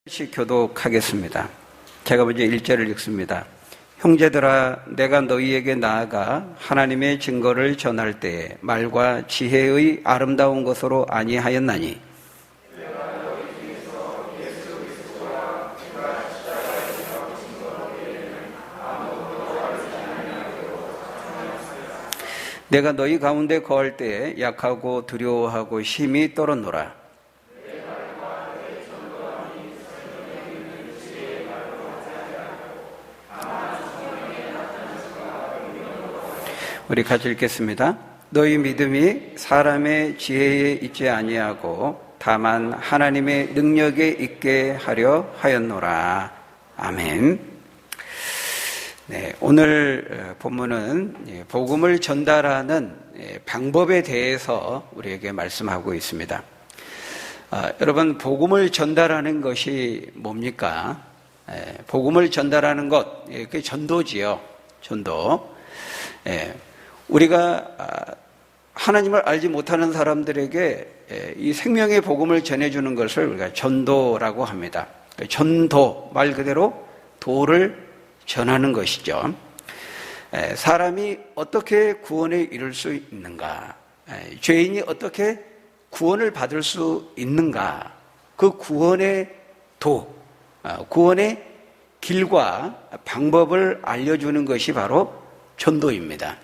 교독하겠습니다. 제가 먼저 1절을 읽습니다. 형제들아, 내가 너희에게 나아가 하나님의 증거를 전할 때에 말과 지혜의 아름다운 것으로 아니하였나니 내가 너희 가운데 거할 때에 약하고 두려워하고 심히 떨었노라. 우리 같이 읽겠습니다. 너희 믿음이 사람의 지혜에 있지 아니하고 다만 하나님의 능력에 있게 하려 하였노라. 아멘. 네, 오늘 본문은 복음을 전달하는 방법에 대해서 우리에게 말씀하고 있습니다. 여러분, 복음을 전달하는 것이 뭡니까? 복음을 전달하는 것, 그게 전도지요. 전도. 우리가 하나님을 알지 못하는 사람들에게 이 생명의 복음을 전해주는 것을 우리가 전도라고 합니다. 전도, 말 그대로 도를 전하는 것이죠. 사람이 어떻게 구원에 이를 수 있는가, 죄인이 어떻게 구원을 받을 수 있는가, 그 구원의 도, 구원의 길과 방법을 알려주는 것이 바로 전도입니다.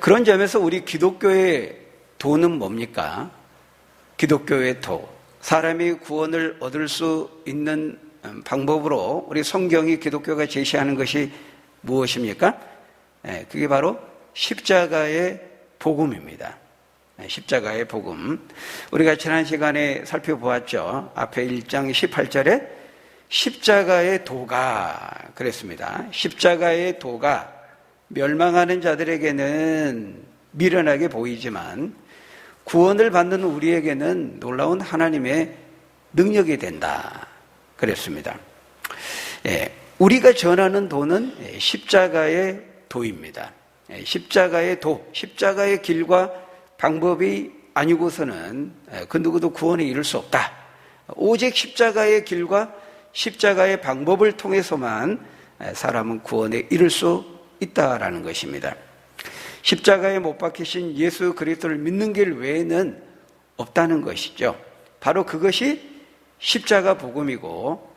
그런 점에서 우리 기독교의 도는 뭡니까? 기독교의 도, 사람이 구원을 얻을 수 있는 방법으로 우리 성경이 기독교가 제시하는 것이 무엇입니까? 그게 바로 십자가의 복음입니다. 십자가의 복음. 우리가 지난 시간에 살펴보았죠. 앞에 1장 18절에 십자가의 도가 그랬습니다. 십자가의 도가 멸망하는 자들에게는 미련하게 보이지만 구원을 받는 우리에게는 놀라운 하나님의 능력이 된다 그랬습니다. 우리가 전하는 도는 십자가의 도입니다. 십자가의 도, 십자가의 길과 방법이 아니고서는 그 누구도 구원에 이를 수 없다. 오직 십자가의 길과 십자가의 방법을 통해서만 사람은 구원에 이를 수 있다라는 것입니다. 십자가에 못 박히신 예수 그리스도를 믿는 길 외에는 없다는 것이죠. 바로 그것이 십자가 복음이고,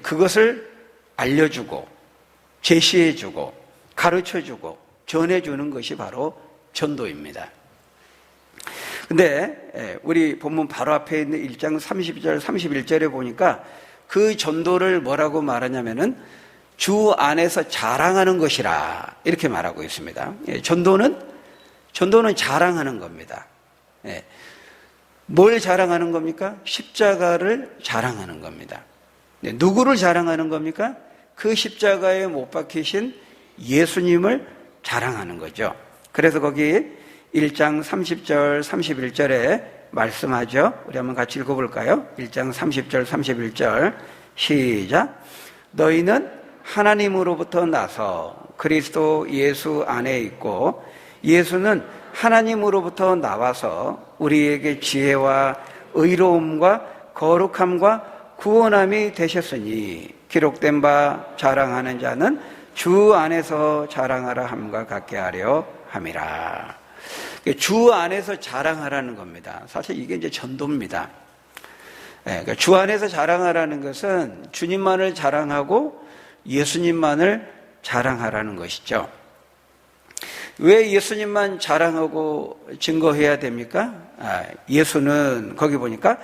그것을 알려주고 제시해주고 가르쳐주고 전해주는 것이 바로 전도입니다. 근데 우리 본문 바로 앞에 있는 1장 30절 31절에 보니까 그 전도를 뭐라고 말하냐면은 주 안에서 자랑하는 것이라 이렇게 말하고 있습니다. 전도는 자랑하는 겁니다. 뭘 자랑하는 겁니까? 십자가를 자랑하는 겁니다. 누구를 자랑하는 겁니까? 그 십자가에 못 박히신 예수님을 자랑하는 거죠. 그래서 거기 1장 30절 31절에 말씀하죠. 우리 한번 같이 읽어볼까요? 1장 30절 31절 시작. 너희는 하나님으로부터 나서 그리스도 예수 안에 있고 예수는 하나님으로부터 나와서 우리에게 지혜와 의로움과 거룩함과 구원함이 되셨으니 기록된 바 자랑하는 자는 주 안에서 자랑하라 함과 같게 하려 함이라. 주 안에서 자랑하라는 겁니다. 사실 이게 이제 전도입니다. 그러니까 주 안에서 자랑하라는 것은 주님만을 자랑하고 예수님만을 자랑하라는 것이죠. 왜 예수님만 자랑하고 증거해야 됩니까? 예수는 거기 보니까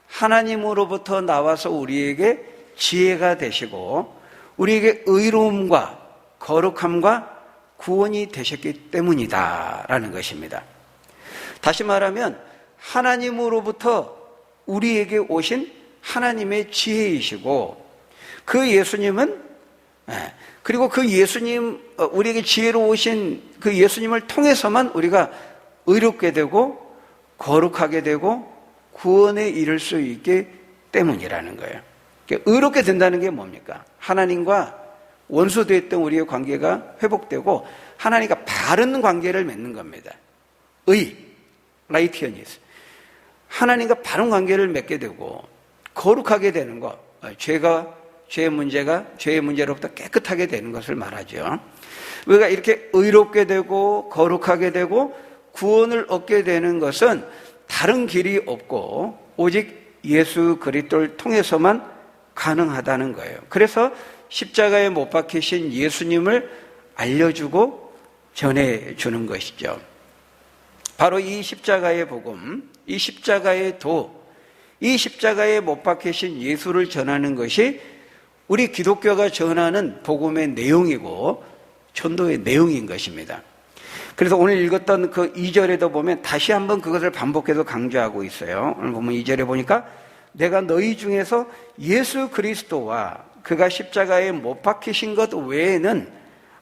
하나님으로부터 나와서 우리에게 지혜가 되시고 우리에게 의로움과 거룩함과 구원이 되셨기 때문이다라는 것입니다. 다시 말하면 하나님으로부터 우리에게 오신 하나님의 지혜이시고 그 예수님은 그리고 그 예수님, 우리에게 지혜로 오신 그 예수님을 통해서만 우리가 의롭게 되고 거룩하게 되고 구원에 이를 수 있기 때문이라는 거예요. 의롭게 된다는 게 뭡니까? 하나님과 원수됐던 우리의 관계가 회복되고 하나님과 바른 관계를 맺는 겁니다. 라이티어니스. 하나님과 바른 관계를 맺게 되고 거룩하게 되는 것, 죄의 문제로부터 깨끗하게 되는 것을 말하죠. 우리가 이렇게 의롭게 되고 거룩하게 되고 구원을 얻게 되는 것은 다른 길이 없고 오직 예수 그리스도를 통해서만 가능하다는 거예요. 그래서 십자가에 못 박히신 예수님을 알려주고 전해주는 것이죠. 바로 이 십자가의 복음, 이 십자가의 도, 이 십자가에 못 박히신 예수를 전하는 것이 우리 기독교가 전하는 복음의 내용이고 전도의 내용인 것입니다. 그래서 오늘 읽었던 그 2절에도 보면 다시 한번 그것을 반복해서 강조하고 있어요. 오늘 보면 2절에 보니까 내가 너희 중에서 예수 그리스도와 그가 십자가에 못 박히신 것 외에는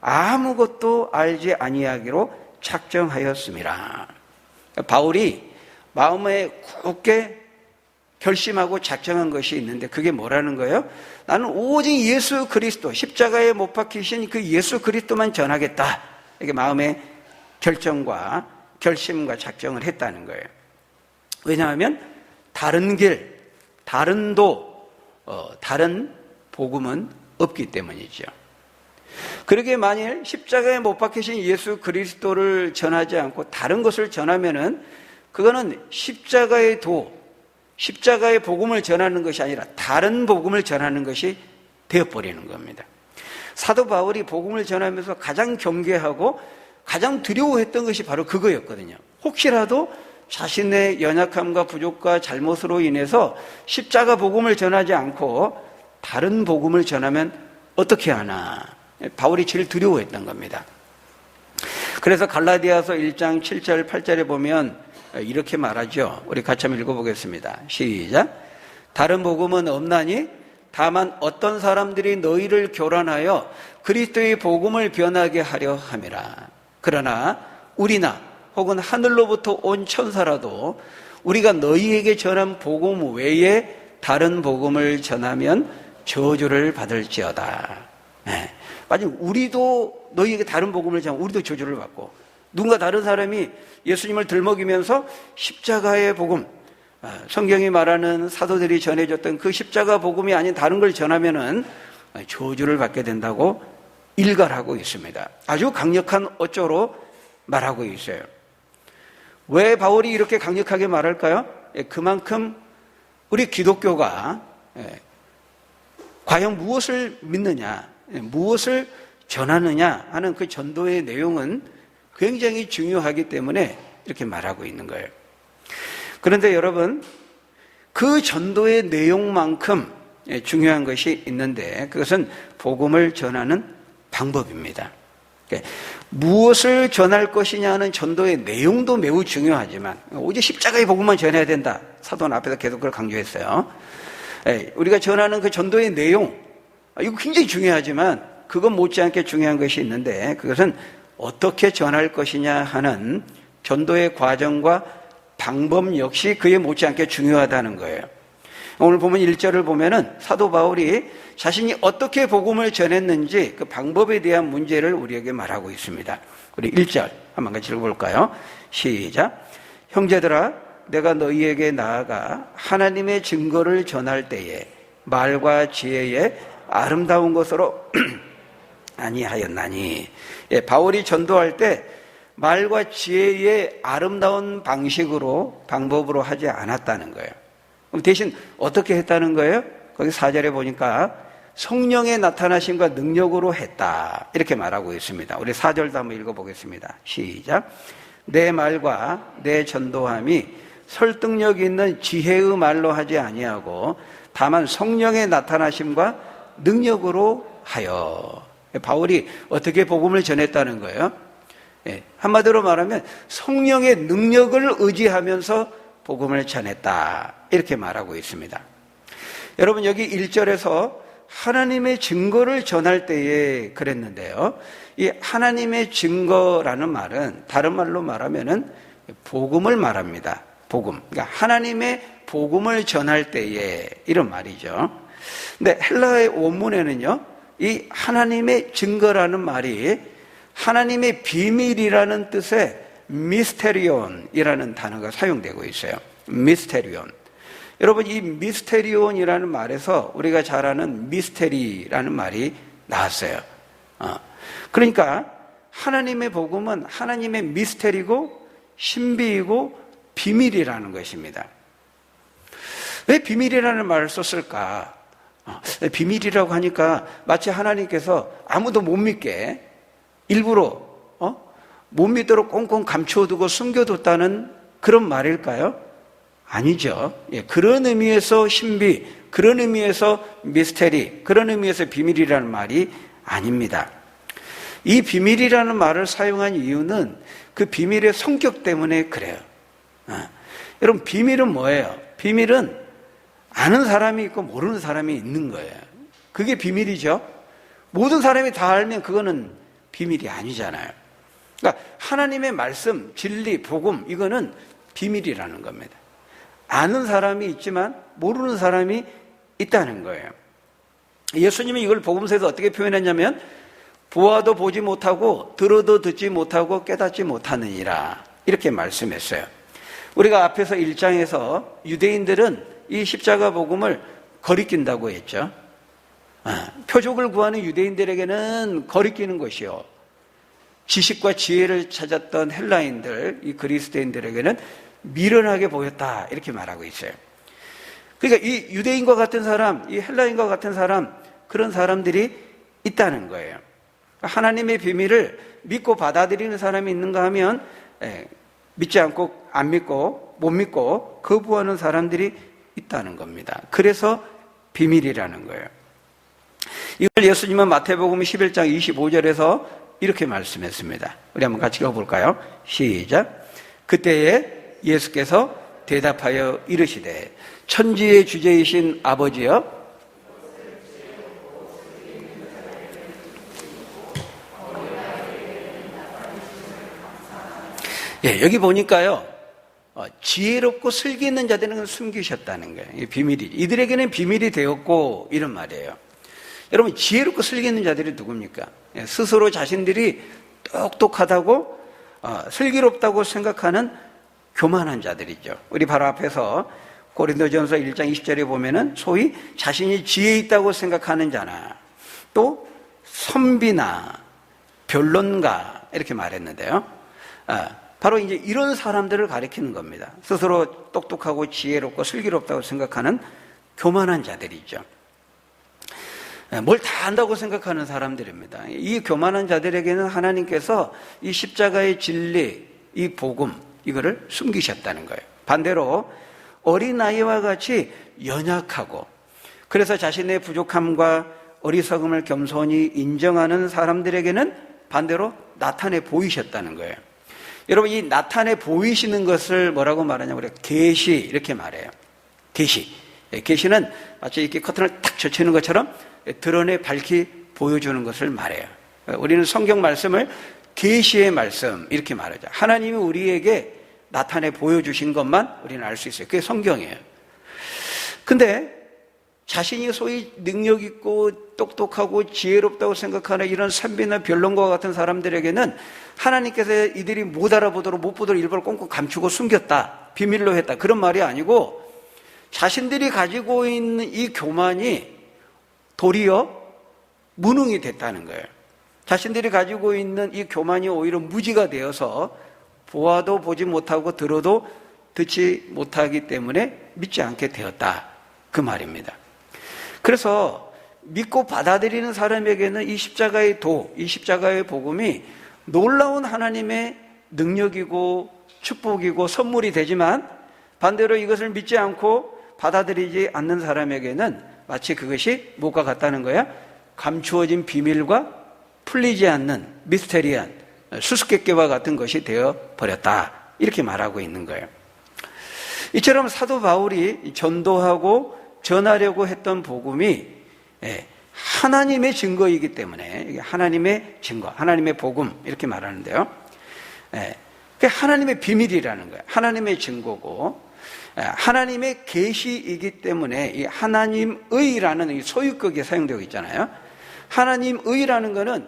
아무것도 알지 아니하기로 작정하였음이라. 바울이 마음에 굳게 결심하고 작정한 것이 있는데 그게 뭐라는 거예요? 나는 오직 예수 그리스도, 십자가에 못 박히신 그 예수 그리스도만 전하겠다. 이게 마음의 결정과 결심과 작정을 했다는 거예요. 왜냐하면 다른 길, 다른 도, 다른 복음은 없기 때문이죠. 그러게 만일 십자가에 못 박히신 예수 그리스도를 전하지 않고 다른 것을 전하면은 그거는 십자가의 도, 십자가의 복음을 전하는 것이 아니라 다른 복음을 전하는 것이 되어버리는 겁니다. 사도 바울이 복음을 전하면서 가장 경계하고 가장 두려워했던 것이 바로 그거였거든요. 혹시라도 자신의 연약함과 부족과 잘못으로 인해서 십자가 복음을 전하지 않고 다른 복음을 전하면 어떻게 하나, 바울이 제일 두려워했던 겁니다. 그래서 갈라디아서 1장 7절 8절에 보면 이렇게 말하죠. 우리 같이 한번 읽어보겠습니다. 시작. 다른 복음은 없나니 다만 어떤 사람들이 너희를 교란하여 그리스도의 복음을 변하게 하려 함이라. 그러나 우리나 혹은 하늘로부터 온 천사라도 우리가 너희에게 전한 복음 외에 다른 복음을 전하면 저주를 받을지어다. 맞아요. 우리도 너희에게 다른 복음을 전하면 우리도 저주를 받고, 누군가 다른 사람이 예수님을 들먹이면서 십자가의 복음, 성경이 말하는 사도들이 전해줬던 그 십자가 복음이 아닌 다른 걸 전하면은 저주를 받게 된다고 일갈하고 있습니다. 아주 강력한 어조로 말하고 있어요. 왜 바울이 이렇게 강력하게 말할까요? 그만큼 우리 기독교가 과연 무엇을 믿느냐, 무엇을 전하느냐 하는 그 전도의 내용은 굉장히 중요하기 때문에 이렇게 말하고 있는 거예요. 그런데 여러분, 그 전도의 내용만큼 중요한 것이 있는데 그것은 복음을 전하는 방법입니다. 무엇을 전할 것이냐는 전도의 내용도 매우 중요하지만 오직 십자가의 복음만 전해야 된다. 사도는 앞에서 계속 그걸 강조했어요. 우리가 전하는 그 전도의 내용, 이거 굉장히 중요하지만 그것 못지않게 중요한 것이 있는데 그것은 어떻게 전할 것이냐 하는 전도의 과정과 방법 역시 그에 못지않게 중요하다는 거예요. 오늘 보면 1절을 보면은 사도 바울이 자신이 어떻게 복음을 전했는지 그 방법에 대한 문제를 우리에게 말하고 있습니다. 우리 1절 한번 같이 읽어볼까요? 시작. 형제들아, 내가 너희에게 나아가 하나님의 증거를 전할 때에 말과 지혜에 아름다운 것으로 아니하였나니. 바울이 전도할 때 말과 지혜의 아름다운 방법으로 하지 않았다는 거예요. 그럼 대신 어떻게 했다는 거예요? 거기 4절에 보니까 성령의 나타나심과 능력으로 했다, 이렇게 말하고 있습니다. 우리 4절도 한번 읽어보겠습니다. 시작. 내 말과 내 전도함이 설득력 있는 지혜의 말로 하지 아니하고 다만 성령의 나타나심과 능력으로 하여. 바울이 어떻게 복음을 전했다는 거예요? 한마디로 말하면 성령의 능력을 의지하면서 복음을 전했다, 이렇게 말하고 있습니다. 여러분, 여기 1절에서 하나님의 증거를 전할 때에 그랬는데요, 이 하나님의 증거라는 말은 다른 말로 말하면은 복음을 말합니다. 복음. 그러니까 하나님의 복음을 전할 때에, 이런 말이죠. 근데 헬라의 원문에는요, 이 하나님의 증거라는 말이 하나님의 비밀이라는 뜻의 미스테리온이라는 단어가 사용되고 있어요. 미스테리온. 여러분, 이 미스테리온이라는 말에서 우리가 잘 아는 미스테리라는 말이 나왔어요. 그러니까 하나님의 복음은 하나님의 미스테리고 신비이고 비밀이라는 것입니다. 왜 비밀이라는 말을 썼을까? 비밀이라고 하니까 마치 하나님께서 아무도 못 믿게 일부러 못 믿도록 꽁꽁 감추어두고 숨겨뒀다는 그런 말일까요? 아니죠. 그런 의미에서 신비, 그런 의미에서 미스테리, 그런 의미에서 비밀이라는 말이 아닙니다. 이 비밀이라는 말을 사용한 이유는 그 비밀의 성격 때문에 그래요. 여러분, 비밀은 뭐예요? 비밀은 아는 사람이 있고 모르는 사람이 있는 거예요. 그게 비밀이죠. 모든 사람이 다 알면 그거는 비밀이 아니잖아요. 그러니까 하나님의 말씀, 진리, 복음, 이거는 비밀이라는 겁니다. 아는 사람이 있지만 모르는 사람이 있다는 거예요. 예수님이 이걸 복음서에서 어떻게 표현했냐면 보아도 보지 못하고 들어도 듣지 못하고 깨닫지 못하느니라, 이렇게 말씀했어요. 우리가 앞에서 1장에서 유대인들은 이 십자가 복음을 거리낀다고 했죠. 표적을 구하는 유대인들에게는 거리끼는 것이요, 지식과 지혜를 찾았던 헬라인들, 이 그리스도인들에게는 미련하게 보였다, 이렇게 말하고 있어요. 그러니까 이 유대인과 같은 사람, 이 헬라인과 같은 사람, 그런 사람들이 있다는 거예요. 하나님의 비밀을 믿고 받아들이는 사람이 있는가 하면 믿지 않고 안 믿고 못 믿고 거부하는 사람들이 있다는 겁니다. 그래서 비밀이라는 거예요. 이걸 예수님은 마태복음 11장 25절에서 이렇게 말씀했습니다. 우리 한번 같이 읽어볼까요? 시작. 그때에 예수께서 대답하여 이르시되 천지의 주제이신 아버지여, 여기 보니까요, 지혜롭고 슬기 있는 자들은 숨기셨다는 거예요. 이게 비밀이, 이들에게는 비밀이 되었고, 이런 말이에요. 여러분, 지혜롭고 슬기 있는 자들이 누굽니까? 스스로 자신들이 똑똑하다고 슬기롭다고 생각하는 교만한 자들이죠. 우리 바로 앞에서 고린도전서 1장 20절에 보면은 소위 자신이 지혜 있다고 생각하는 자나 또 선비나 변론가, 이렇게 말했는데요. 바로 이제 이런 사람들을 가리키는 겁니다. 스스로 똑똑하고 지혜롭고 슬기롭다고 생각하는 교만한 자들이죠. 뭘 다 안다고 생각하는 사람들입니다. 이 교만한 자들에게는 하나님께서 이 십자가의 진리, 이 복음, 이거를 숨기셨다는 거예요. 반대로 어린아이와 같이 연약하고, 그래서 자신의 부족함과 어리석음을 겸손히 인정하는 사람들에게는 반대로 나타내 보이셨다는 거예요. 여러분, 이 나타내 보이시는 것을 뭐라고 말하냐면 우리가 계시, 이렇게 말해요. 계시. 계시는 마치 이렇게 커튼을 탁 젖히는 것처럼 드러내 밝히 보여주는 것을 말해요. 우리는 성경 말씀을 계시의 말씀, 이렇게 말하죠. 하나님이 우리에게 나타내 보여주신 것만 우리는 알 수 있어요. 그게 성경이에요. 근데 자신이 소위 능력 있고 똑똑하고 지혜롭다고 생각하는 이런 선비나 변론과 같은 사람들에게는 하나님께서 이들이 못 알아보도록 못 보도록 일부러 꽁꽁 감추고 숨겼다, 비밀로 했다, 그런 말이 아니고 자신들이 가지고 있는 이 교만이 도리어 무능이 됐다는 거예요. 자신들이 가지고 있는 이 교만이 오히려 무지가 되어서 보아도 보지 못하고 들어도 듣지 못하기 때문에 믿지 않게 되었다, 그 말입니다. 그래서 믿고 받아들이는 사람에게는 이 십자가의 도, 이 십자가의 복음이 놀라운 하나님의 능력이고 축복이고 선물이 되지만, 반대로 이것을 믿지 않고 받아들이지 않는 사람에게는 마치 그것이 뭐가 같다는 거야? 감추어진 비밀과 풀리지 않는 미스테리한 수수께끼와 같은 것이 되어버렸다, 이렇게 말하고 있는 거예요. 이처럼 사도 바울이 전도하고 전하려고 했던 복음이 하나님의 증거이기 때문에 하나님의 증거, 하나님의 복음, 이렇게 말하는데요. 그게 하나님의 비밀이라는 거예요. 하나님의 증거고 하나님의 계시이기 때문에 이 하나님의라는 이 소유격이 사용되고 있잖아요. 하나님의라는 거는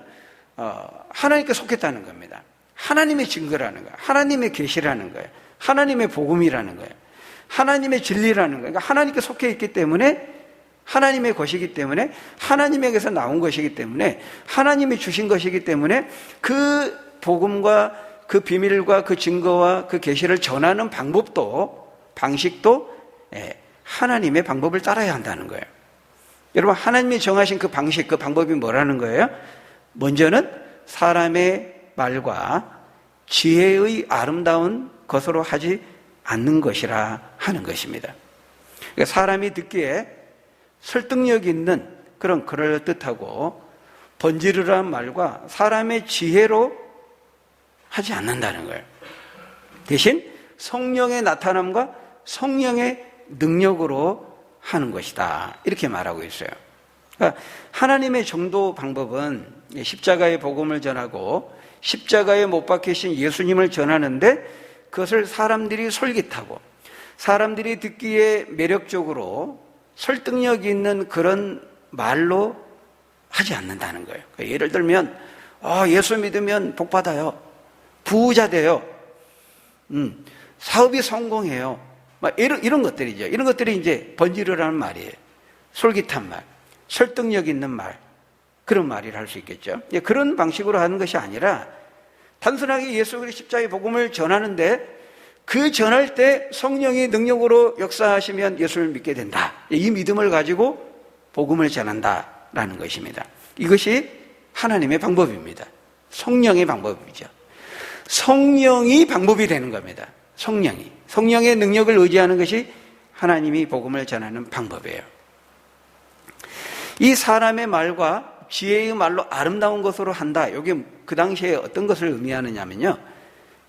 하나님께 속했다는 겁니다. 하나님의 증거라는 거예요. 하나님의 계시라는 거예요. 하나님의 복음이라는 거예요. 하나님의 진리라는 거예요. 그러니까 하나님께 속해 있기 때문에, 하나님의 것이기 때문에, 하나님에게서 나온 것이기 때문에, 하나님이 주신 것이기 때문에 그 복음과 그 비밀과 그 증거와 그 계시를 전하는 방식도 하나님의 방법을 따라야 한다는 거예요. 여러분, 하나님이 정하신 그 방식, 그 방법이 뭐라는 거예요? 먼저는 사람의 말과 지혜의 아름다운 것으로 하지 않는 것이라 하는 것입니다. 그러니까 사람이 듣기에 설득력 있는 그런 그럴듯하고 번지르르한 말과 사람의 지혜로 하지 않는다는 거예요. 대신 성령의 나타남과 성령의 능력으로 하는 것이다, 이렇게 말하고 있어요. 그러니까 하나님의 전도 방법은 십자가의 복음을 전하고 십자가에 못 박히신 예수님을 전하는데, 그것을 사람들이 솔깃하고 사람들이 듣기에 매력적으로 설득력 있는 그런 말로 하지 않는다는 거예요. 그러니까 예를 들면 예수 믿으면 복 받아요, 부자 돼요, 사업이 성공해요, 이런 것들이죠. 이런 것들이 이제 번지르르한 말이에요. 솔깃한 말, 설득력 있는 말, 그런 말이라 할 수 있겠죠. 그런 방식으로 하는 것이 아니라 단순하게 예수 그리스도 십자가의 복음을 전하는데, 그 전할 때 성령이 능력으로 역사하시면 예수를 믿게 된다, 이 믿음을 가지고 복음을 전한다라는 것입니다. 이것이 하나님의 방법입니다. 성령의 방법이죠. 성령이 방법이 되는 겁니다. 성령의 능력을 의지하는 것이 하나님이 복음을 전하는 방법이에요. 이 사람의 말과 지혜의 말로 아름다운 것으로 한다, 이게 그 당시에 어떤 것을 의미하느냐면요,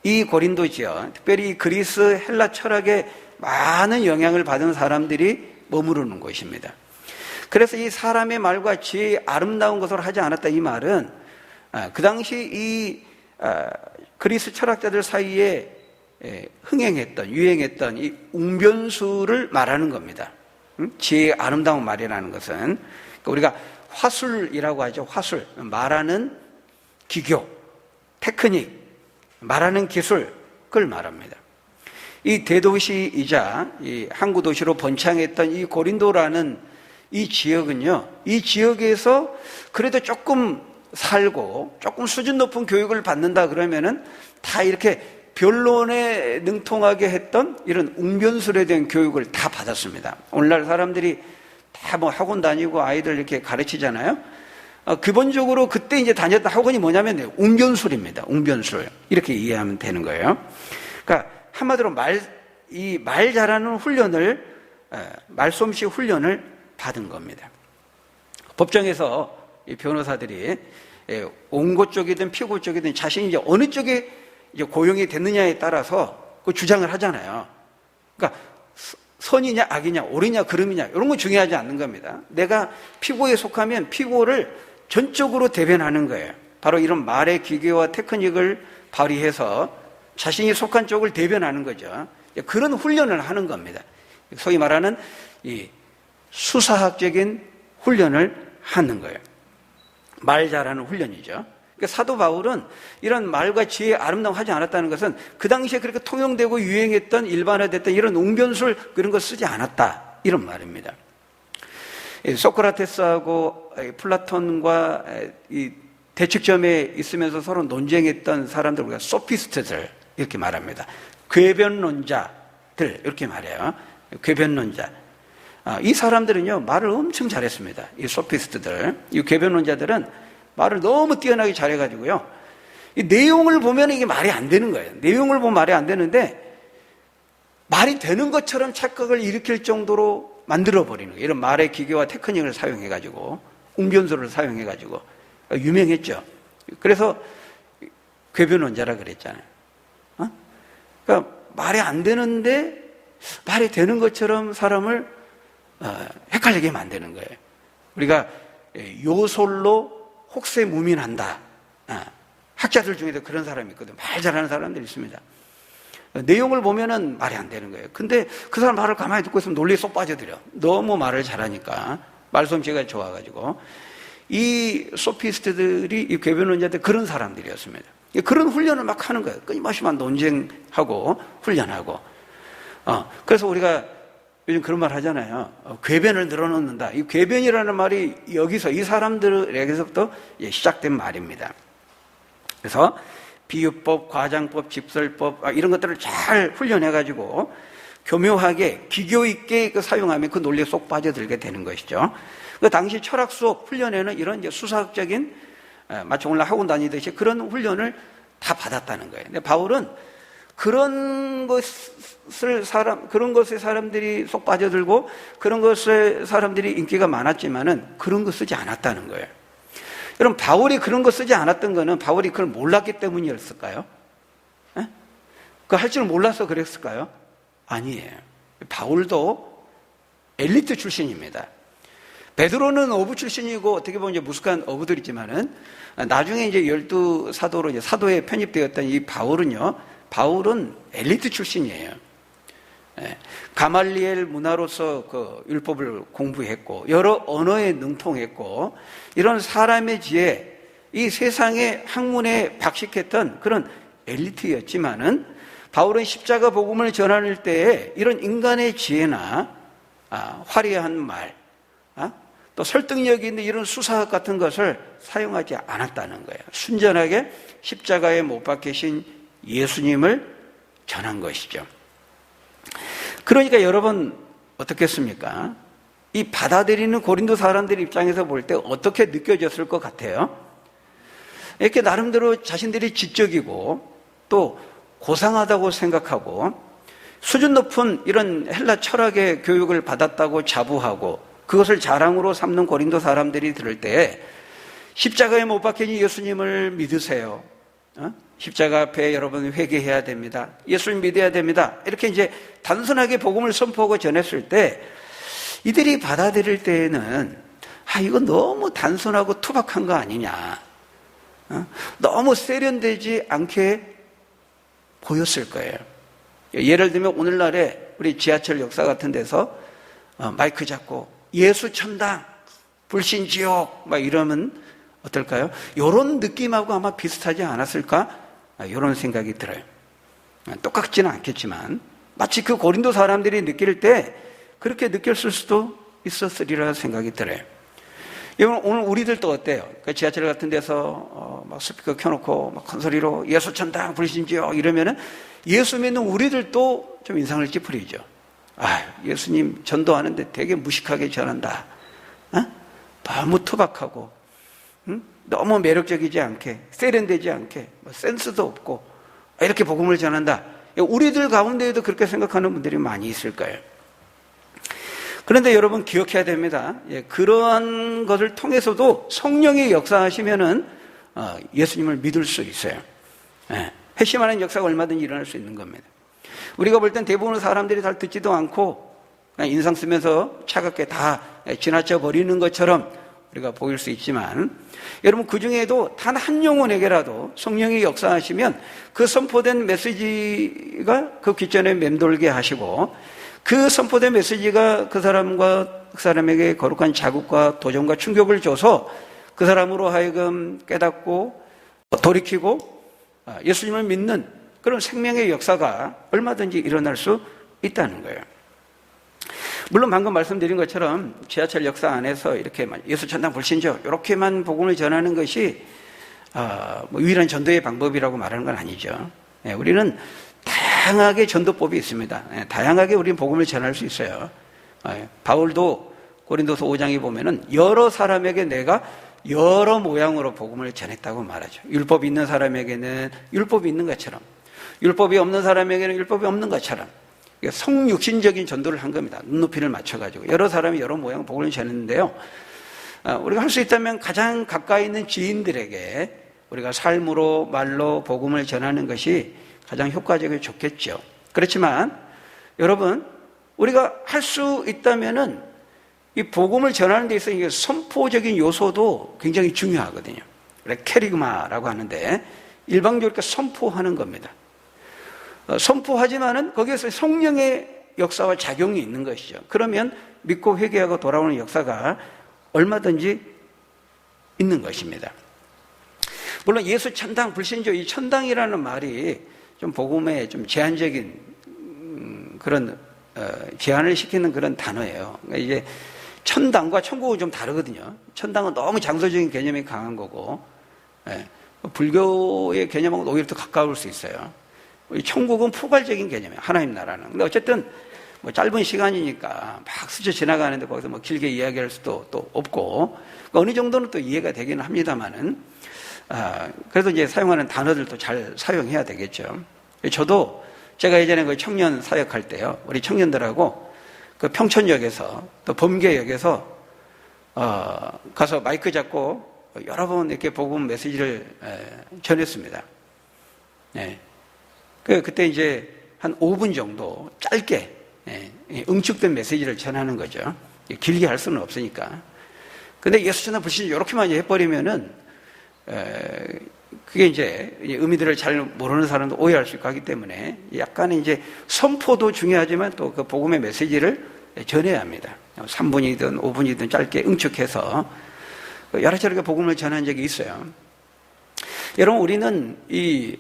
이 고린도 지역, 특별히 그리스 헬라 철학에 많은 영향을 받은 사람들이 머무르는 곳입니다. 그래서 이 사람의 말과 지혜의 아름다운 것으로 하지 않았다, 이 말은 그 당시 이 그리스 철학자들 사이에 유행했던 이 웅변수를 말하는 겁니다. 지혜의 아름다운 말이라는 것은 우리가 화술이라고 하죠. 화술, 말하는 기교, 테크닉, 말하는 기술, 그걸 말합니다. 이 대도시이자 이 항구 도시로 번창했던 이 고린도라는 이 지역은요, 이 지역에서 그래도 조금 살고 조금 수준 높은 교육을 받는다 그러면은 다 이렇게 변론에 능통하게 했던 이런 웅변술에 대한 교육을 다 받았습니다. 오늘날 사람들이 다 뭐 학원 다니고 아이들 이렇게 가르치잖아요. 기본적으로 그때 이제 다녔던 학원이 뭐냐면 웅변술입니다. 웅변술, 이렇게 이해하면 되는 거예요. 그러니까 한마디로 말 잘하는 훈련을, 말솜씨 훈련을 받은 겁니다. 법정에서 이 변호사들이 온고 쪽이든 피고 쪽이든 자신이 이제 어느 쪽에 이제 고용이 됐느냐에 따라서 그 주장을 하잖아요. 그러니까 선이냐 악이냐 옳으냐 그름이냐 이런 건 중요하지 않는 겁니다. 내가 피고에 속하면 피고를 전적으로 대변하는 거예요. 바로 이런 말의 기계와 테크닉을 발휘해서 자신이 속한 쪽을 대변하는 거죠. 그런 훈련을 하는 겁니다. 소위 말하는 이 수사학적인 훈련을 하는 거예요. 말 잘하는 훈련이죠. 그러니까 사도 바울은 이런 말과 지혜에 아름다움 하지 않았다는 것은 그 당시에 그렇게 통용되고 유행했던, 일반화됐던 이런 웅변술 그런 거 쓰지 않았다, 이런 말입니다. 소크라테스하고 플라톤과 이 대척점에 있으면서 서로 논쟁했던 사람들, 우리가 소피스트들 이렇게 말합니다. 궤변론자들 이렇게 말해요. 궤변론자. 이 사람들은요 말을 엄청 잘했습니다. 이 소피스트들, 이 궤변론자들은 말을 너무 뛰어나게 잘해가지고요, 이 내용을 보면 이게 말이 안 되는 거예요. 내용을 보면 말이 안 되는데 말이 되는 것처럼 착각을 일으킬 정도로 만들어버리는 거예요. 이런 말의 기계와 테크닉을 사용해가지고, 웅변술을 사용해가지고 유명했죠. 그래서 궤변론자라 그랬잖아요. 그러니까 말이 안 되는데 말이 되는 것처럼 사람을 헷갈리게 만드는 거예요. 우리가 요솔로 혹세무민한다. 학자들 중에도 그런 사람이 있거든요. 말 잘하는 사람들이 있습니다. 내용을 보면은 말이 안 되는 거예요. 근데 그 사람 말을 가만히 듣고 있으면 논리에 쏙 빠져들여. 너무 말을 잘하니까, 말솜씨가 좋아가지고. 이 소피스트들이, 이 궤변론자들 그런 사람들이었습니다. 그런 훈련을 막 하는 거예요. 끊임없이 막 논쟁하고 훈련하고. 그래서 우리가 요즘 그런 말 하잖아요. 궤변을 늘어놓는다. 이 궤변이라는 말이 여기서 이 사람들에게서부터 시작된 말입니다. 그래서 비유법, 과장법, 집설법 이런 것들을 잘 훈련해가지고 교묘하게 기교 있게 사용하면 그 논리에 쏙 빠져들게 되는 것이죠. 그 당시 철학 수업 훈련에는 이런 이제 수사학적인 마치 오늘 학원 다니듯이 그런 훈련을 다 받았다는 거예요. 근데 바울은 그런 것에 사람들이 쏙 빠져들고 그런 것에 사람들이 인기가 많았지만은 그런 거 쓰지 않았다는 거예요. 여러분, 바울이 그런 거 쓰지 않았던 거는 바울이 그걸 몰랐기 때문이었을까요? 그거 할 줄 몰라서 그랬을까요? 아니에요. 바울도 엘리트 출신입니다. 베드로는 어부 출신이고 어떻게 보면 이제 무식한 어부들이지만은 나중에 이제 12사도로 이제 사도에 편입되었던 이 바울은 엘리트 출신이에요. 가말리엘 문화로서 그 율법을 공부했고 여러 언어에 능통했고 이런 사람의 지혜, 이 세상의 학문에 박식했던 그런 엘리트였지만은 바울은 십자가 복음을 전할 때에 이런 인간의 지혜나 화려한 말, 또 설득력이 있는 이런 수사학 같은 것을 사용하지 않았다는 거예요. 순전하게 십자가에 못 박히신 예수님을 전한 것이죠. 그러니까 여러분 어떻겠습니까? 이 받아들이는 고린도 사람들 입장에서 볼 때 어떻게 느껴졌을 것 같아요? 이렇게 나름대로 자신들이 지적이고 또 고상하다고 생각하고 수준 높은 이런 헬라 철학의 교육을 받았다고 자부하고 그것을 자랑으로 삼는 고린도 사람들이 들을 때 십자가에 못 박힌 예수님을 믿으세요. 십자가 앞에 여러분 회개해야 됩니다. 예수님 믿어야 됩니다. 이렇게 이제 단순하게 복음을 선포하고 전했을 때 이들이 받아들일 때에는 이거 너무 단순하고 투박한 거 아니냐. 너무 세련되지 않게 보였을 거예요. 예를 들면 오늘날에 우리 지하철 역사 같은 데서 마이크 잡고 예수 천당, 불신 지옥 막 이러면 어떨까요? 이런 느낌하고 아마 비슷하지 않았을까? 이런 생각이 들어요. 똑같지는 않겠지만 마치 그 고린도 사람들이 느낄 때 그렇게 느꼈을 수도 있었으리라 생각이 들어요. 오늘 우리들도 어때요? 그 지하철 같은 데서 막 스피커 켜놓고 막 큰 소리로 예수 천당, 불신 지옥 이러면은 예수 믿는 우리들도 좀 인상을 찌푸리죠. 예수님 전도하는데 되게 무식하게 전한다. 너무 투박하고, 너무 매력적이지 않게, 세련되지 않게, 센스도 없고, 이렇게 복음을 전한다. 우리들 가운데에도 그렇게 생각하는 분들이 많이 있을 거예요. 그런데 여러분 기억해야 됩니다. 그러한 것을 통해서도 성령이 역사하시면은 예수님을 믿을 수 있어요. 회심하는 역사가 얼마든지 일어날 수 있는 겁니다. 우리가 볼 땐 대부분의 사람들이 잘 듣지도 않고 그냥 인상 쓰면서 차갑게 다 지나쳐 버리는 것처럼 우리가 보일 수 있지만 여러분 그 중에도 단 한 영혼에게라도 성령이 역사하시면 그 선포된 메시지가 그 귓전에 맴돌게 하시고 그 선포된 메시지가 그 사람에게 거룩한 자극과 도전과 충격을 줘서 그 사람으로 하여금 깨닫고 돌이키고 예수님을 믿는 그런 생명의 역사가 얼마든지 일어날 수 있다는 거예요. 물론 방금 말씀드린 것처럼 지하철 역사 안에서 이렇게 예수 천당 불신죠 이렇게만 복음을 전하는 것이 유일한 전도의 방법이라고 말하는 건 아니죠. 우리는 다양하게 전도법이 있습니다. 다양하게 우리는 복음을 전할 수 있어요. 바울도 고린도서 5장에 보면은 여러 사람에게 내가 여러 모양으로 복음을 전했다고 말하죠. 율법이 있는 사람에게는 율법이 있는 것처럼, 율법이 없는 사람에게는 율법이 없는 것처럼 성육신적인 전도를 한 겁니다. 눈높이를 맞춰가지고 여러 사람이 여러 모양 복음을 전했는데요. 우리가 할 수 있다면 가장 가까이 있는 지인들에게 우리가 삶으로 말로 복음을 전하는 것이 가장 효과적이고 좋겠죠. 그렇지만 여러분 우리가 할 수 있다면은 이 복음을 전하는 데 있어서 이게 선포적인 요소도 굉장히 중요하거든요. 그래 캐리그마라고 하는데 일방적으로 선포하는 겁니다. 선포하지만은 거기에서 성령의 역사와 작용이 있는 것이죠. 그러면 믿고 회개하고 돌아오는 역사가 얼마든지 있는 것입니다. 물론 예수 천당, 불신조 이 천당이라는 말이 좀 복음에 좀 제한적인 그런 제한을 시키는 그런 단어예요. 그러니까 이게 천당과 천국은 좀 다르거든요. 천당은 너무 장소적인 개념이 강한 거고, 예, 불교의 개념하고 오히려 더 가까울 수 있어요. 천국은 포괄적인 개념이에요. 하나님 나라는. 근데 어쨌든 뭐 짧은 시간이니까 막 스쳐 지나가는데 거기서 뭐 길게 이야기할 수도 또 없고, 어느 정도는 또 이해가 되기는 합니다만은, 그래도 이제 사용하는 단어들도 잘 사용해야 되겠죠. 저도 제가 예전에 그 청년 사역할 때요, 우리 청년들하고 그 평촌역에서 또 범계역에서 가서 마이크 잡고 여러 번 이렇게 복음 메시지를 전했습니다. 네. 그때 이제 한 5분 정도 짧게 응축된 메시지를 전하는 거죠. 길게 할 수는 없으니까. 근데 예수 전하 불신 이렇게 많이 해버리면은 그게 이제 의미들을 잘 모르는 사람도 오해할 수 있고 하기 때문에 약간의 이제 선포도 중요하지만 또 그 복음의 메시지를 전해야 합니다. 3분이든 5분이든 짧게 응축해서 여러저렇게 복음을 전한 적이 있어요. 여러분, 우리는 이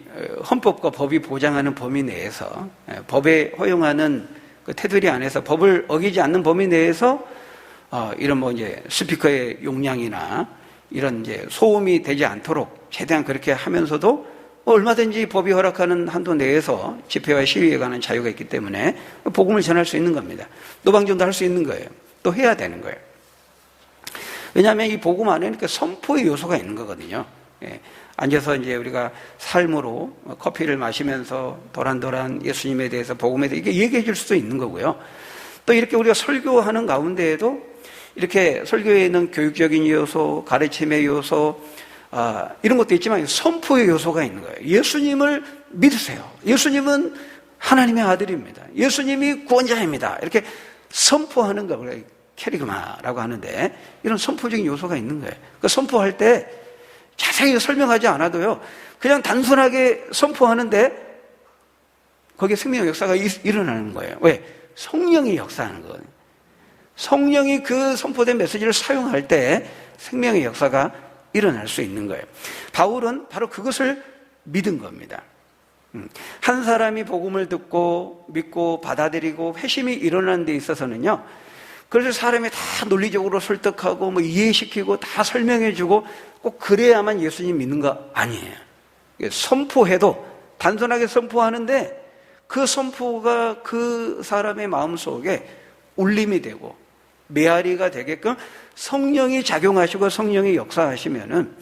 헌법과 법이 보장하는 범위 내에서, 법에 허용하는 그 테두리 안에서, 법을 어기지 않는 범위 내에서 이런 뭐 이제 스피커의 용량이나 이런 이제 소음이 되지 않도록 최대한 그렇게 하면서도 얼마든지 법이 허락하는 한도 내에서 집회와 시위에 관한 자유가 있기 때문에 복음을 전할 수 있는 겁니다. 노방전도 할 수 있는 거예요. 또 해야 되는 거예요. 왜냐하면 이 복음 안에는 이렇게 선포의 요소가 있는 거거든요. 예. 앉아서 이제 우리가 삶으로 커피를 마시면서 도란도란 예수님에 대해서 복음에 대해서 이게 얘기해 줄 수도 있는 거고요. 또 이렇게 우리가 설교하는 가운데에도 이렇게 설교에 있는 교육적인 요소, 가르침의 요소, 이런 것도 있지만 선포의 요소가 있는 거예요. 예수님을 믿으세요. 예수님은 하나님의 아들입니다. 예수님이 구원자입니다. 이렇게 선포하는 거, 우리가 캐리그마라고 하는데 이런 선포적인 요소가 있는 거예요. 그 선포할 때 자세히 설명하지 않아도요, 그냥 단순하게 선포하는데 거기에 생명의 역사가 일어나는 거예요. 왜? 성령이 역사하는 거거든요. 성령이 그 선포된 메시지를 사용할 때 생명의 역사가 일어날 수 있는 거예요. 바울은 바로 그것을 믿은 겁니다. 한 사람이 복음을 듣고 믿고 받아들이고 회심이 일어나는 데 있어서는요, 그래서 사람이 다 논리적으로 설득하고 뭐 이해시키고 다 설명해주고 꼭 그래야만 예수님 믿는 거 아니에요. 선포해도 단순하게 선포하는데 그 선포가 그 사람의 마음속에 울림이 되고 메아리가 되게끔 성령이 작용하시고 성령이 역사하시면은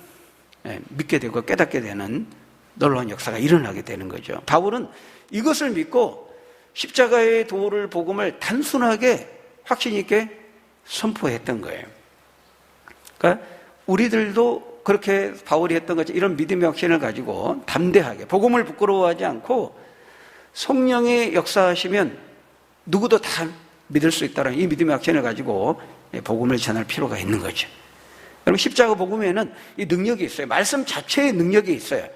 믿게 되고 깨닫게 되는 놀라운 역사가 일어나게 되는 거죠. 바울은 이것을 믿고 십자가의 도를 복음을 단순하게 확신 있게 선포했던 거예요. 그러니까 우리들도 그렇게 바울이 했던 것처럼 이런 믿음의 확신을 가지고 담대하게 복음을 부끄러워하지 않고 성령의 역사하시면 누구도 다 믿을 수 있다는 이 믿음의 확신을 가지고 복음을 전할 필요가 있는 거죠. 여러분, 십자가 복음에는 이 능력이 있어요. 말씀 자체의 능력이 있어요.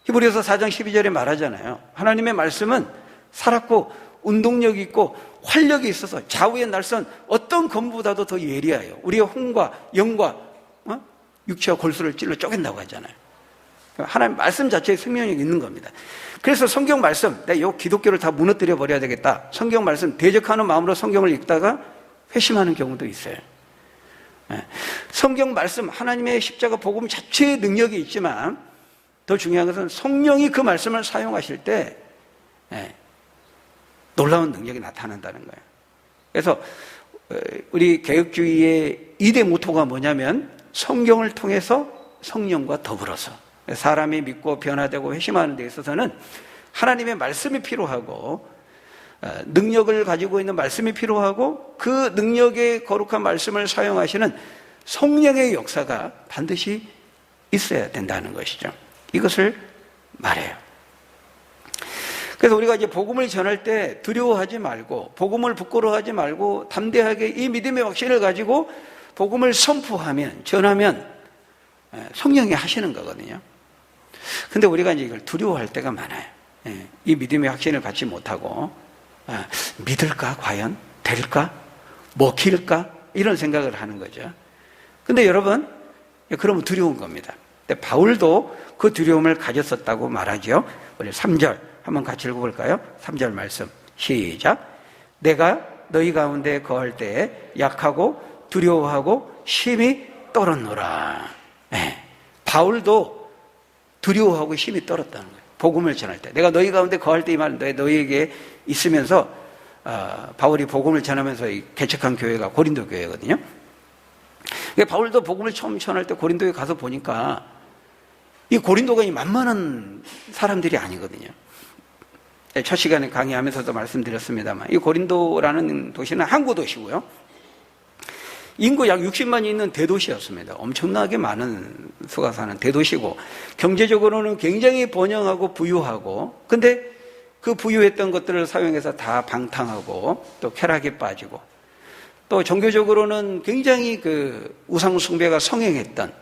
히브리서 4장 12절에 말하잖아요. 하나님의 말씀은 살았고 운동력이 있고 활력이 있어서 좌우의 날선 어떤 검보다도 더 예리해요. 우리의 혼과 영과 육체와 골수를 찔러 쪼갠다고 하잖아요. 하나님 말씀 자체에 생명력이 있는 겁니다. 그래서 성경 말씀, 내가 이 기독교를 다 무너뜨려 버려야 되겠다. 성경 말씀 대적하는 마음으로 성경을 읽다가 회심하는 경우도 있어요. 성경 말씀, 하나님의 십자가 복음 자체의 능력이 있지만 더 중요한 것은 성령이 그 말씀을 사용하실 때 놀라운 능력이 나타난다는 거예요. 그래서 우리 개혁주의의 2대 모토가 뭐냐면 성경을 통해서 성령과 더불어서 사람이 믿고 변화되고 회심하는 데 있어서는 하나님의 말씀이 필요하고 능력을 가지고 있는 말씀이 필요하고 그 능력의 거룩한 말씀을 사용하시는 성령의 역사가 반드시 있어야 된다는 것이죠. 이것을 말해요. 그래서 우리가 이제 복음을 전할 때 두려워하지 말고 복음을 부끄러워하지 말고 담대하게 이 믿음의 확신을 가지고 복음을 선포하면 전하면 성령이 하시는 거거든요. 근데 우리가 이제 이걸 두려워할 때가 많아요. 이 믿음의 확신을 갖지 못하고 믿을까 과연? 될까? 먹힐까? 이런 생각을 하는 거죠. 근데 여러분, 그러면 두려운 겁니다. 근데 바울도 그 두려움을 가졌었다고 말하죠. 우리 3절 한번 같이 읽어볼까요? 3절 말씀 시작. 내가 너희 가운데 거할 때에 약하고 두려워하고 심히 떨었노라. 네. 바울도 두려워하고 심히 떨었다는 거예요. 복음을 전할 때. 내가 너희 가운데 거할 때 이 말 너희에게 있으면서 바울이 복음을 전하면서 개척한 교회가 고린도 교회거든요. 바울도 복음을 처음 전할 때 고린도에 가서 보니까 이 고린도가 이 만만한 사람들이 아니거든요. 첫 시간에 강의하면서도 말씀드렸습니다만 이 고린도라는 도시는 항구 도시고요. 인구 약 60만이 있는 대도시였습니다. 엄청나게 많은 수가 사는 대도시고 경제적으로는 굉장히 번영하고 부유하고 근데 그 부유했던 것들을 사용해서 다 방탕하고 또 쾌락에 빠지고 또 종교적으로는 굉장히 그 우상 숭배가 성행했던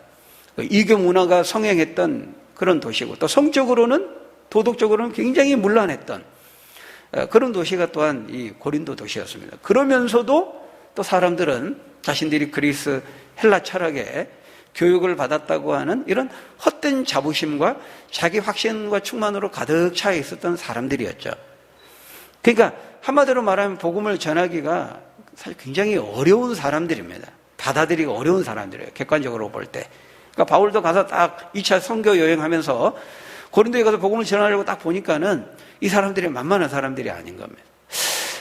이교 문화가 성행했던 그런 도시고 또 성적으로는 도덕적으로는 굉장히 문란했던 그런 도시가 또한 이 고린도 도시였습니다. 그러면서도 또 사람들은 자신들이 그리스 헬라 철학에 교육을 받았다고 하는 이런 헛된 자부심과 자기 확신과 충만으로 가득 차 있었던 사람들이었죠. 그러니까 한마디로 말하면 복음을 전하기가 사실 굉장히 어려운 사람들입니다. 받아들이기 어려운 사람들이에요. 객관적으로 볼 때. 그러니까 바울도 가서 딱 2차 선교 여행하면서 고린도에 가서 복음을 전하려고 딱 보니까는 이 사람들이 만만한 사람들이 아닌 겁니다.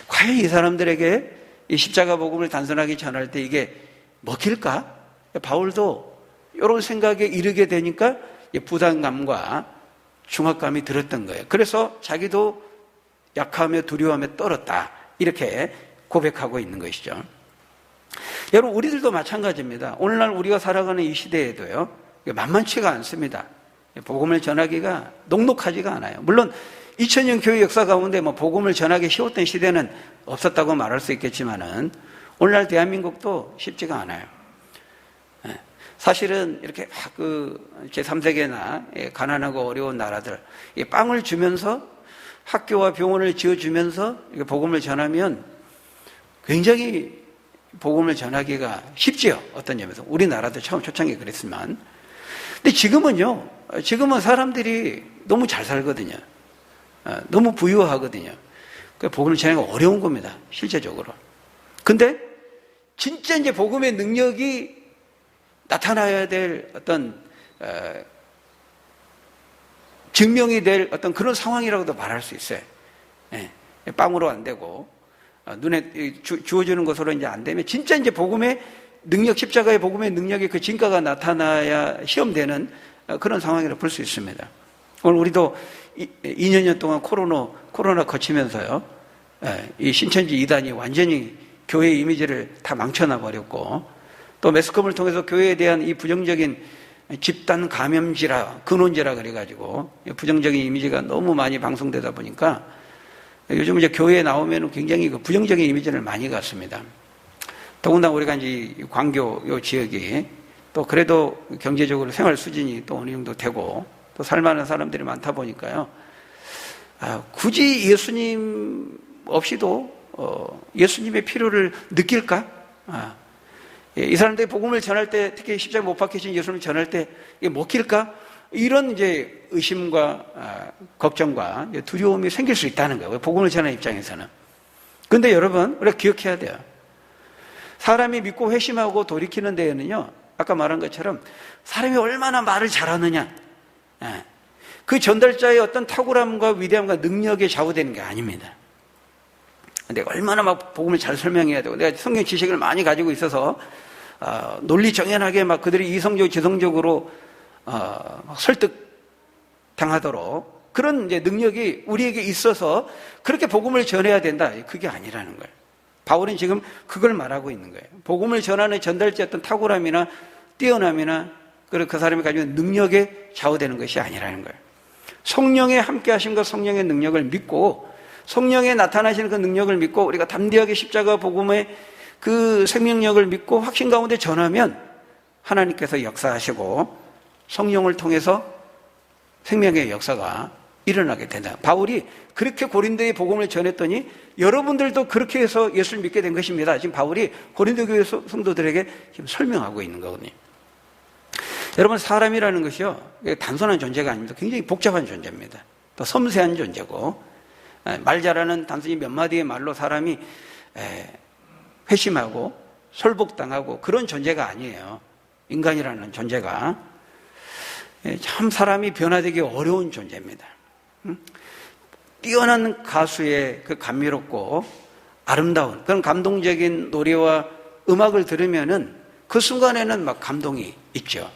과연 이 사람들에게 이 십자가 복음을 단순하게 전할 때 이게 먹힐까? 바울도 이런 생각에 이르게 되니까 부담감과 중압감이 들었던 거예요. 그래서 자기도 약하며 두려워하며 떨었다. 이렇게 고백하고 있는 것이죠. 여러분, 우리들도 마찬가지입니다. 오늘날 우리가 살아가는 이 시대에도요, 만만치가 않습니다. 복음을 전하기가 녹록하지가 않아요. 물론 2000년 교회 역사 가운데 복음을 전하기 쉬웠던 시대는 없었다고 말할 수 있겠지만은 오늘날 대한민국도 쉽지가 않아요. 사실은 이렇게 제3세계나 가난하고 어려운 나라들 빵을 주면서 학교와 병원을 지어주면서 복음을 전하면 굉장히 복음을 전하기가 쉽지요. 어떤 점에서 우리나라도 처음 초창기에 그랬지만 근데 지금은 사람들이 너무 잘 살거든요. 너무 부유하거든요. 복음을 전하기가 어려운 겁니다. 실제적으로. 근데 진짜 이제 복음의 능력이 나타나야 될 어떤 증명이 될 어떤 그런 상황이라고도 말할 수 있어요. 빵으로 안 되고 눈에 주어지는 것으로 이제 안 되면 진짜 이제 복음의 능력, 십자가의 복음의 능력이 그 진가가 나타나야 시험되는 그런 상황이라고 볼 수 있습니다. 오늘 우리도 2년 동안 코로나 거치면서요, 이 신천지 이단이 완전히 교회의 이미지를 다 망쳐놔 버렸고, 또 매스컴을 통해서 교회에 대한 이 부정적인 집단 감염지라, 근원지라 그래가지고 부정적인 이미지가 너무 많이 방송되다 보니까 요즘 이제 교회에 나오면 굉장히 그 부정적인 이미지를 많이 갖습니다. 더군다나 우리가 이제 광교 요 지역이 또 그래도 경제적으로 생활 수준이 또 어느 정도 되고 또 살만한 사람들이 많다 보니까요. 굳이 예수님 없이도 예수님의 필요를 느낄까? 이 사람들이 복음을 전할 때, 특히 십자가 못 박히신 예수님을 전할 때 이게 먹힐까? 이런 이제 의심과 걱정과 두려움이 생길 수 있다는 거예요. 복음을 전하는 입장에서는. 근데 여러분, 우리가 기억해야 돼요. 사람이 믿고 회심하고 돌이키는 데에는요, 아까 말한 것처럼 사람이 얼마나 말을 잘하느냐, 그 전달자의 어떤 탁월함과 위대함과 능력에 좌우되는 게 아닙니다. 내가 얼마나 막 복음을 잘 설명해야 되고, 내가 성경 지식을 많이 가지고 있어서 논리 정연하게 막 그들이 이성적, 지성적으로 막 설득 당하도록 그런 이제 능력이 우리에게 있어서 그렇게 복음을 전해야 된다. 그게 아니라는 거예요. 바울은 지금 그걸 말하고 있는 거예요. 복음을 전하는 전달자의 어떤 탁월함이나 뛰어남이나 그 사람이 가지고 있는 능력에 좌우되는 것이 아니라는 거예요. 성령의 함께 하심과 성령의 능력을 믿고 성령에 나타나시는 그 능력을 믿고 우리가 담대하게 십자가 복음의 그 생명력을 믿고 확신 가운데 전하면 하나님께서 역사하시고 성령을 통해서 생명의 역사가 일어나게 된다. 바울이 그렇게 고린도의 복음을 전했더니 여러분들도 그렇게 해서 예수를 믿게 된 것입니다. 지금 바울이 고린도 교회 성도들에게 지금 설명하고 있는 거거든요. 여러분, 사람이라는 것이요, 단순한 존재가 아닙니다. 굉장히 복잡한 존재입니다. 또 섬세한 존재고 말 잘하는 단순히 몇 마디의 말로 사람이 회심하고 설복당하고 그런 존재가 아니에요. 인간이라는 존재가 참 사람이 변화되기 어려운 존재입니다. 뛰어난 가수의 그 감미롭고 아름다운 그런 감동적인 노래와 음악을 들으면은 그 순간에는 막 감동이 있죠.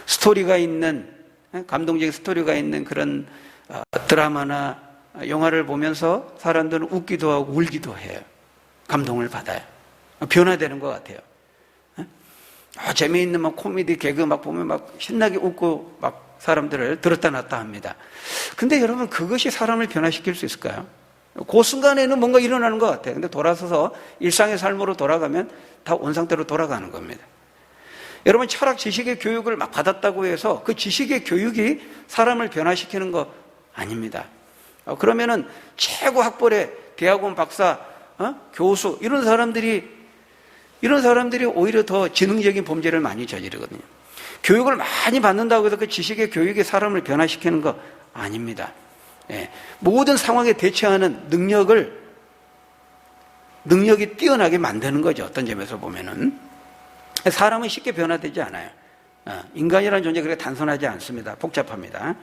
스토리가 있는, 감동적인 스토리가 있는 그런 드라마나 영화를 보면서 사람들은 웃기도 하고 울기도 해요. 감동을 받아요. 변화되는 것 같아요. 재미있는 막 코미디 개그 막 보면 막 신나게 웃고 막 사람들을 들었다 놨다 합니다. 근데 여러분, 그것이 사람을 변화시킬 수 있을까요? 그 순간에는 뭔가 일어나는 것 같아요. 근데 돌아서서 일상의 삶으로 돌아가면 다 원상태로 돌아가는 겁니다. 여러분, 철학 지식의 교육을 막 받았다고 해서 그 지식의 교육이 사람을 변화시키는 거 아닙니다. 그러면은 최고 학벌의 대학원 박사, 교수 이런 사람들이 오히려 더 지능적인 범죄를 많이 저지르거든요. 교육을 많이 받는다고 해서 그 지식의 교육이 사람을 변화시키는 거 아닙니다. 모든 상황에 대처하는 능력이 뛰어나게 만드는 거죠. 어떤 점에서 보면은. 사람은 쉽게 변화되지 않아요. 인간이라는 존재가 그렇게 단순하지 않습니다. 복잡합니다.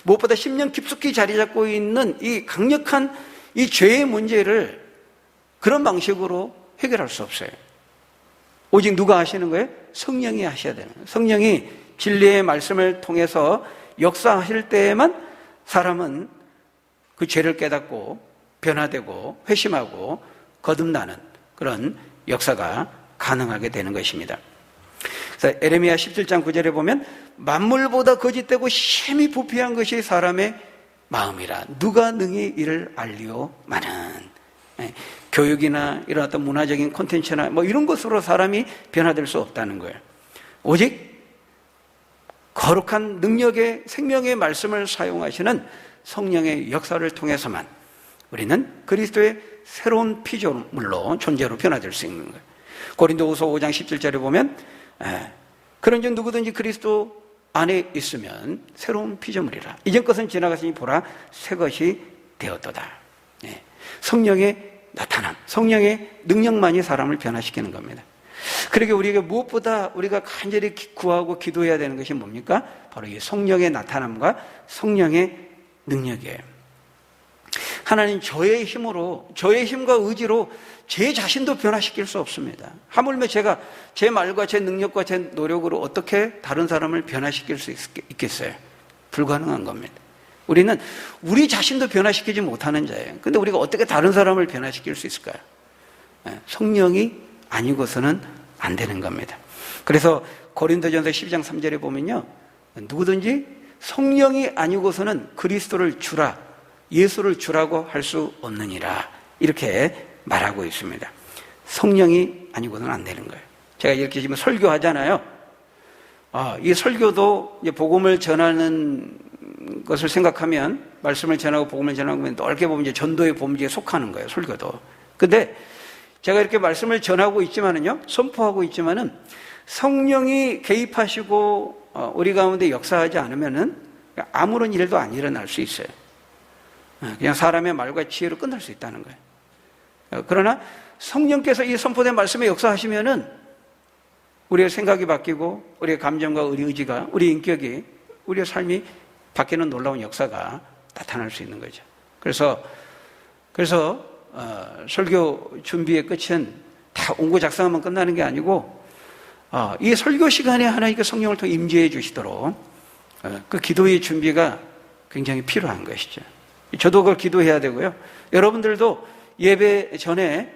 무엇보다 10년 깊숙이 자리 잡고 있는 이 강력한 이 죄의 문제를 그런 방식으로 해결할 수 없어요. 오직 누가 하시는 거예요? 성령이 하셔야 되는 거예요. 성령이 진리의 말씀을 통해서 역사하실 때에만 사람은 그 죄를 깨닫고 변화되고 회심하고 거듭나는 그런 역사가 가능하게 되는 것입니다. 그래서 에레미야 17장 9절에 보면 만물보다 거짓되고 심히 부패한 것이 사람의 마음이라 누가 능히 이를 알리오마는. 교육이나 이런 어떤 문화적인 콘텐츠나 뭐 이런 것으로 사람이 변화될 수 없다는 거예요. 오직 거룩한 능력의 생명의 말씀을 사용하시는 성령의 역사를 통해서만 우리는 그리스도의 새로운 피조물로 존재로 변화될 수 있는 거예요. 고린도후서 5장 17절에 보면 그런즉 누구든지 그리스도 안에 있으면 새로운 피조물이라. 이전 것은 지나갔으니 보라 새 것이 되었도다. 성령의 나타남, 성령의 능력만이 사람을 변화시키는 겁니다. 그러게 우리에게 무엇보다 우리가 간절히 구하고 기도해야 되는 것이 뭡니까? 바로 이 성령의 나타남과 성령의 능력이에요. 하나님, 저의 힘과 의지로 제 자신도 변화시킬 수 없습니다. 하물며 제가 제 말과 제 능력과 제 노력으로 어떻게 다른 사람을 변화시킬 수 있겠어요? 불가능한 겁니다. 우리는 우리 자신도 변화시키지 못하는 자예요. 근데 우리가 어떻게 다른 사람을 변화시킬 수 있을까요? 성령이 아니고서는 안 되는 겁니다. 그래서 고린도전서 12장 3절에 보면요, 누구든지 성령이 아니고서는 그리스도를 주라, 예수를 주라고 할 수 없느니라, 이렇게 말하고 있습니다. 성령이 아니고서는 안 되는 거예요. 제가 이렇게 지금 설교하잖아요. 이 설교도 이제 복음을 전하는 것을 생각하면, 말씀을 전하고 복음을 전하면 넓게 보면 이제 전도의 범주에 속하는 거예요, 설교도. 근데 제가 이렇게 말씀을 전하고 있지만은요, 선포하고 있지만은 성령이 개입하시고 우리 가운데 역사하지 않으면은 아무런 일도 안 일어날 수 있어요. 그냥 사람의 말과 지혜로 끝날 수 있다는 거예요. 그러나 성령께서 이 선포된 말씀에 역사하시면은 우리의 생각이 바뀌고 우리의 감정과 우리 의지가, 우리 인격이, 우리의 삶이 바뀌는 놀라운 역사가 나타날 수 있는 거죠. 그래서 설교 준비의 끝은 다 원고 작성하면 끝나는 게 아니고 이 설교 시간에 하나님께 성령을 통해 임재해 주시도록 그 기도의 준비가 굉장히 필요한 것이죠. 저도 그걸 기도해야 되고요. 여러분들도 예배 전에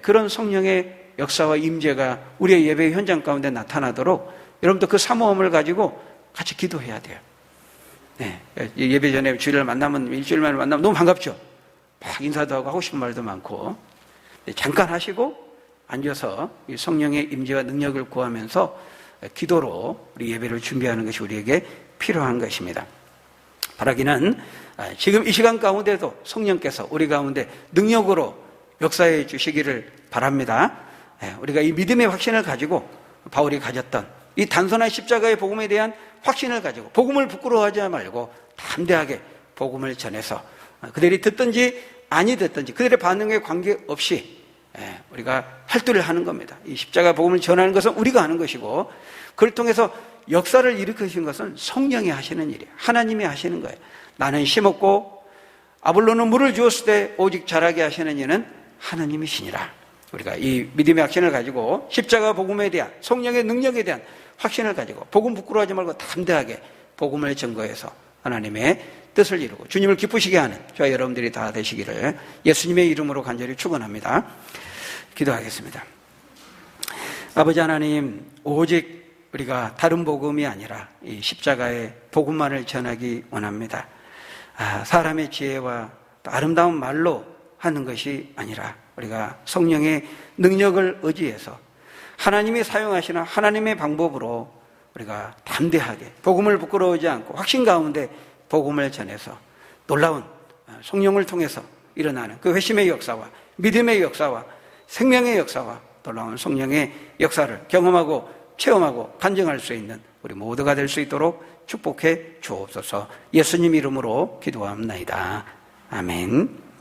그런 성령의 역사와 임재가 우리의 예배 현장 가운데 나타나도록 여러분도 그 사모함을 가지고 같이 기도해야 돼요. 예배 전에 주일날 만나면, 일주일만에 만나면 너무 반갑죠? 막 인사도 하고 싶은 말도 많고. 잠깐 하시고 앉아서 이 성령의 임재와 능력을 구하면서 기도로 우리 예배를 준비하는 것이 우리에게 필요한 것입니다. 바라기는 지금 이 시간 가운데도 성령께서 우리 가운데 능력으로 역사해 주시기를 바랍니다. 우리가 이 믿음의 확신을 가지고 바울이 가졌던 이 단순한 십자가의 복음에 대한 확신을 가지고 복음을 부끄러워하지 말고 담대하게 복음을 전해서 그들이 듣든지 아니 듣든지 그들의 반응에 관계없이 우리가 활동을 하는 겁니다. 이 십자가 복음을 전하는 것은 우리가 하는 것이고, 그걸 통해서 역사를 일으키신 것은 성령이 하시는 일이에요. 하나님이 하시는 거예요. 나는 심었고 아볼로는 물을 주었을 때 오직 자라게 하시는 이는 하나님이시니라. 우리가 이 믿음의 확신을 가지고 십자가 복음에 대한 성령의 능력에 대한 확신을 가지고 복음 부끄러워하지 말고 담대하게 복음을 증거해서 하나님의 뜻을 이루고 주님을 기쁘시게 하는 저와 여러분들이 다 되시기를 예수님의 이름으로 간절히 축원합니다. 기도하겠습니다. 아버지 하나님, 오직 우리가 다른 복음이 아니라 이 십자가의 복음만을 전하기 원합니다. 사람의 지혜와 아름다운 말로 하는 것이 아니라 우리가 성령의 능력을 의지해서 하나님이 사용하시는 하나님의 방법으로 우리가 담대하게 복음을 부끄러워하지 않고 확신 가운데 복음을 전해서 놀라운 성령을 통해서 일어나는 그 회심의 역사와 믿음의 역사와 생명의 역사와 놀라운 성령의 역사를 경험하고 체험하고 간증할 수 있는 우리 모두가 될 수 있도록 축복해 주옵소서. 예수님 이름으로 기도합니다. 아멘.